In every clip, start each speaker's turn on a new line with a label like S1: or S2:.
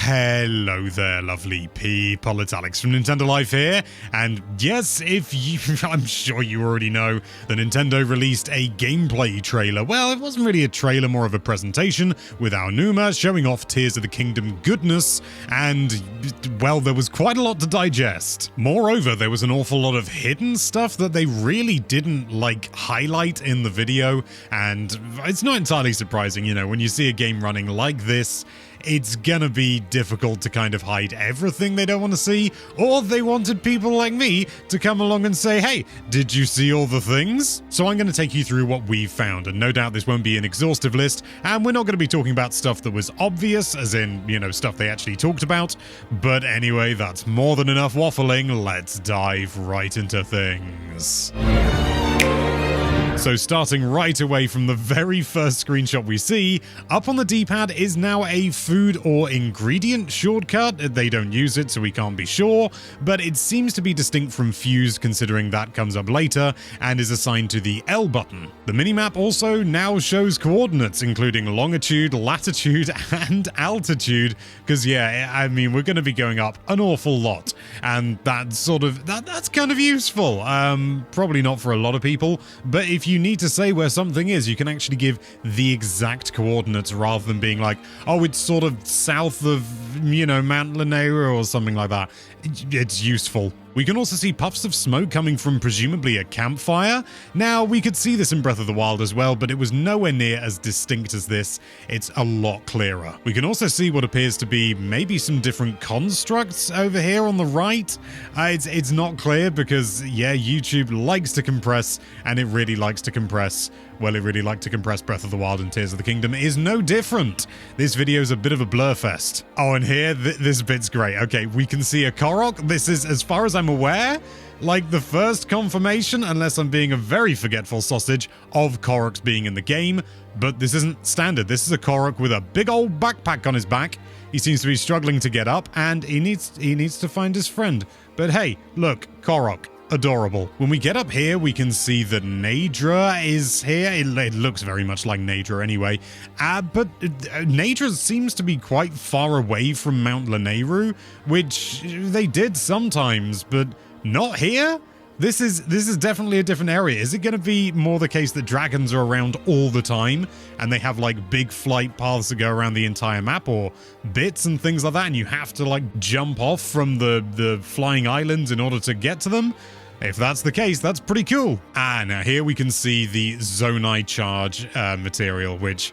S1: Hello there, lovely people. It's Alex from Nintendo Life here, and yes, I'm sure you already know that Nintendo released a gameplay trailer. Well, it wasn't really a trailer, more of a presentation with Aonuma showing off Tears of the Kingdom goodness, and, well, there was quite a lot to digest. Moreover, there was an awful lot of hidden stuff that they really didn't, highlight in the video, and it's not entirely surprising, when you see a game running like this, it's gonna be difficult to kind of hide everything they don't want to see, or they wanted people like me to come along and say, hey, did you see all the things? So I'm gonna take you through what we've found, and no doubt this won't be an exhaustive list, and we're not gonna be talking about stuff that was obvious, as in, stuff they actually talked about, but anyway, that's more than enough waffling. Let's dive right into things. So starting right away from the very first screenshot we see, up on the D-pad is now a food or ingredient shortcut. They don't use it, so we can't be sure, but it seems to be distinct from fuse considering that comes up later and is assigned to the L button. The minimap also now shows coordinates, including longitude, latitude, and altitude, because we're going to be going up an awful lot, and that's kind of useful. Probably not for a lot of people, but if you need to say where something is, you can actually give the exact coordinates rather than being like, oh, it's sort of south of, Mount Lanayru or something like that. It's useful. We can also see puffs of smoke coming from presumably a campfire. Now, we could see this in Breath of the Wild as well, but it was nowhere near as distinct as this. It's a lot clearer. We can also see what appears to be maybe some different constructs over here on the right. It's not clear because, YouTube likes to compress, and it really likes to compress. Well, it really liked to compress Breath of the Wild, and Tears of the Kingdom is no different. This video is a bit of a blur fest. Oh, and here, this bit's great. Okay, we can see a Korok. This is, as far as I'm aware, the first confirmation, unless I'm being a very forgetful sausage, of Koroks being in the game. But this isn't standard. This is a Korok with a big old backpack on his back. He seems to be struggling to get up, and he needs to find his friend. But hey, look, Korok. Adorable. When we get up here, we can see that Naydra is here. It looks very much like Naydra anyway. But Naydra seems to be quite far away from Mount Lanayru, which they did sometimes, but not here? This is definitely a different area. Is it going to be more the case that dragons are around all the time and they have big flight paths that go around the entire map, or bits and things like that, and you have to jump off from the flying islands in order to get to them? If that's the case, that's pretty cool. Now here we can see the Zonai charge material, which,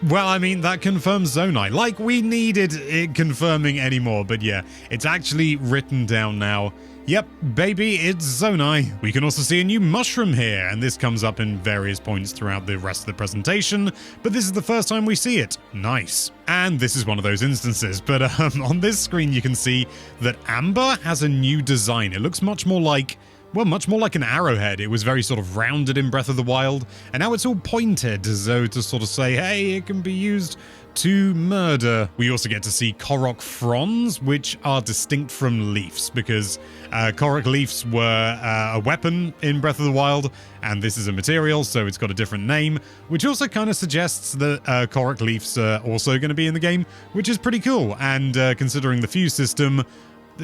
S1: well, that confirms Zonai. We needed it confirming anymore, but yeah, it's actually written down now. Yep, baby, it's Zonai. We can also see a new mushroom here, and this comes up in various points throughout the rest of the presentation, but this is the first time we see it. Nice. And this is one of those instances, but on this screen you can see that Amber has a new design. It looks much more like an arrowhead. It was very sort of rounded in Breath of the Wild, and now it's all pointed as though to sort of say, hey, it can be used to murder. We also get to see Korok fronds, which are distinct from leaves, because Korok leaves were a weapon in Breath of the Wild, and this is a material, so it's got a different name, which also kind of suggests that Korok leaves are also going to be in the game, which is pretty cool, and considering the fuse system,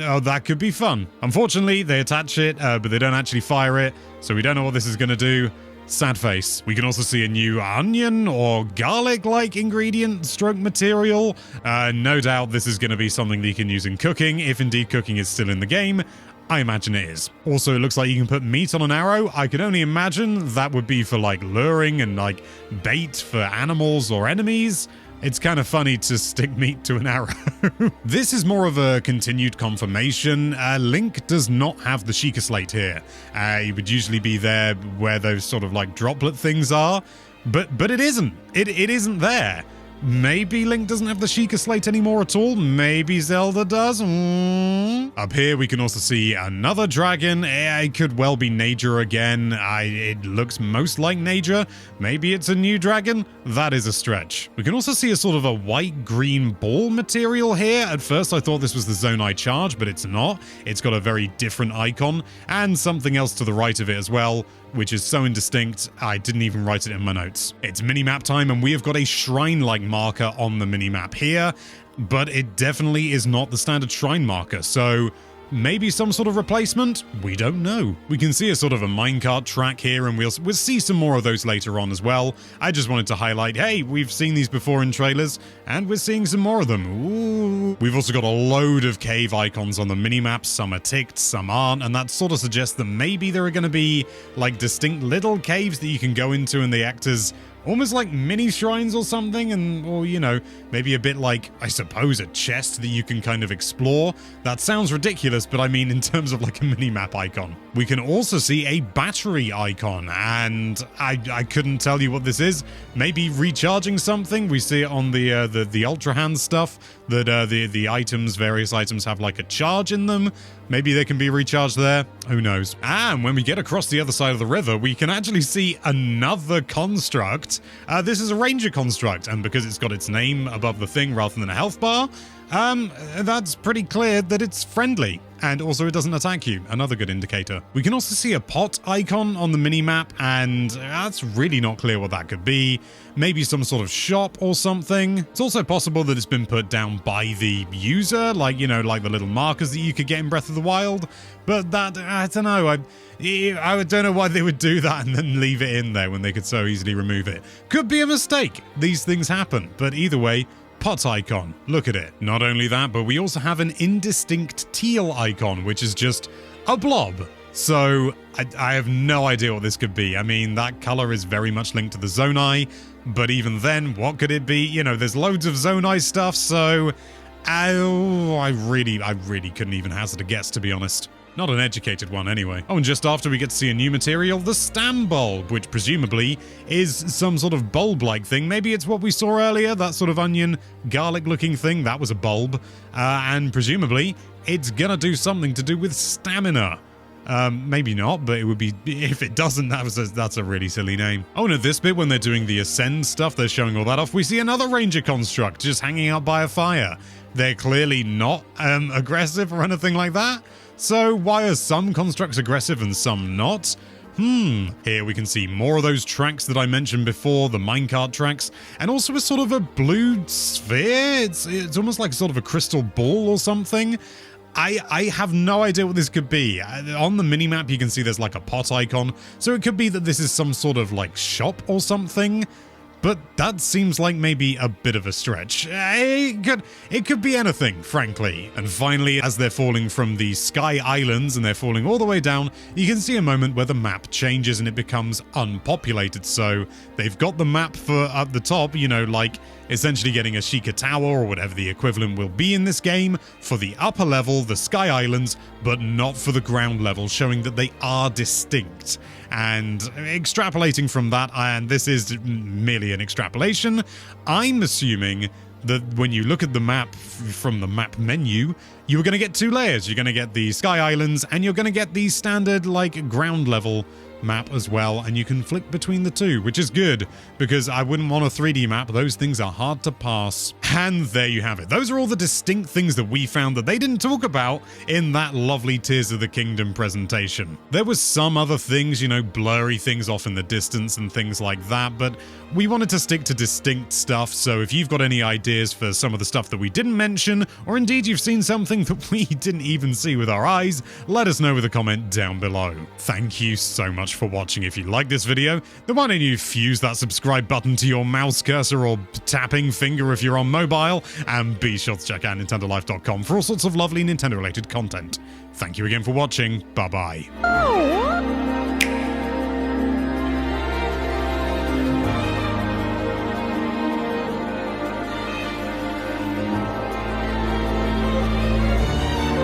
S1: oh, that could be fun. Unfortunately, they attach it, but they don't actually fire it, so we don't know what this is going to do. Sad face. We can also see a new onion or garlic-like ingredient stroke material. No doubt this is going to be something that you can use in cooking, if indeed cooking is still in the game. I imagine it is. Also, it looks like you can put meat on an arrow. I can only imagine that would be for luring and bait for animals or enemies. It's kind of funny to stick meat to an arrow. This is more of a continued confirmation. Link does not have the Sheikah Slate here. He would usually be there where those sort of droplet things are, but it isn't. It isn't there. Maybe Link doesn't have the Sheikah Slate anymore at all. Maybe Zelda does. Up here, we can also see another dragon. It could well be Naydra again. It looks most like Naydra. Maybe it's a new dragon. That is a stretch. We can also see a sort of a white-green ball material here. At first, I thought this was the Zonai charge, but it's not. It's got a very different icon, and something else to the right of it as well, which is so indistinct, I didn't even write it in my notes. It's minimap time, and we have got a shrine-like marker on the minimap here, but it definitely is not the standard shrine marker, so maybe some sort of replacement? We don't know. We can see a sort of a minecart track here, and we'll see some more of those later on as well. I just wanted to highlight, hey, we've seen these before in trailers, and we're seeing some more of them. Ooh. We've also got a load of cave icons on the minimap. Some are ticked, some aren't, and that sort of suggests that maybe there are going to be like distinct little caves that you can go into, and they act as almost like mini shrines or something, or, you know, maybe a bit like, I suppose, a chest that you can kind of explore. That sounds ridiculous, but I mean in terms of like a mini-map icon. We can also see a battery icon, and I couldn't tell you what this is. Maybe recharging something? We see it on the Ultra Hand stuff, that the items, various items have like a charge in them. Maybe they can be recharged there. Who knows? And when we get across the other side of the river, we can actually see another construct. This is a ranger construct, and because it's got its name above the thing rather than a health bar, that's pretty clear that it's friendly. And also it doesn't attack you. Another good indicator. We can also see a pot icon on the mini-map, and that's really not clear what that could be. Maybe some sort of shop or something. It's also possible that it's been put down by the user, like, you know, like the little markers that you could get in Breath of the Wild. But that, I don't know. I don't know why they would do that and then leave it in there when they could so easily remove it. Could be a mistake. These things happen. But either way, pot icon. Look at it. Not only that, but we also have an indistinct teal icon, which is just a blob. So I have no idea what this could be. I mean, that color is very much linked to the Zonai, but even then, what could it be? You know, there's loads of Zonai stuff, so I really couldn't even hazard a guess, to be honest. Not an educated one, anyway. Oh, and just after we get to see a new material, the stam bulb, which presumably is some sort of bulb-like thing. Maybe it's what we saw earlier, that sort of onion, garlic-looking thing. That was a bulb. And presumably, it's gonna do something to do with stamina. Maybe not, but it would be, if it doesn't, that's a really silly name. Oh, and at this bit, when they're doing the ascend stuff, they're showing all that off, we see another ranger construct just hanging out by a fire. They're clearly not aggressive or anything like that. So why are some constructs aggressive and some not? Here we can see more of those tracks that I mentioned before, the minecart tracks, and also a sort of a blue sphere. It's almost like sort of a crystal ball or something. I have no idea what this could be. On the minimap, you can see there's like a pot icon, so it could be that this is some sort of like shop or something. But that seems like maybe a bit of a stretch. It could be anything, frankly. And finally, as they're falling from the Sky Islands and they're falling all the way down, you can see a moment where the map changes and it becomes unpopulated. So they've got the map for at the top, you know, like essentially getting a Sheikah Tower or whatever the equivalent will be in this game for the upper level, the Sky Islands, but not for the ground level, showing that they are distinct. And extrapolating from that, and this is merely an extrapolation, I'm assuming that when you look at the map from the map menu, you're going to get two layers. You're going to get the Sky Islands, and you're going to get the standard, like, ground level map as well, and you can flick between the two, which is good, because I wouldn't want a 3D map. Those things are hard to pass. And there you have it. Those are all the distinct things that we found that they didn't talk about in that lovely Tears of the Kingdom presentation. There was some other things, you know, blurry things off in the distance and things like that, but we wanted to stick to distinct stuff, so if you've got any ideas for some of the stuff that we didn't mention, or indeed you've seen something that we didn't even see with our eyes, let us know with a comment down below. Thank you so much for watching. If you like this video, then why don't you fuse that subscribe button to your mouse cursor or tapping finger if you're on mobile, and be sure to check out nintendolife.com for all sorts of lovely Nintendo related content. Thank you again for watching. Bye bye.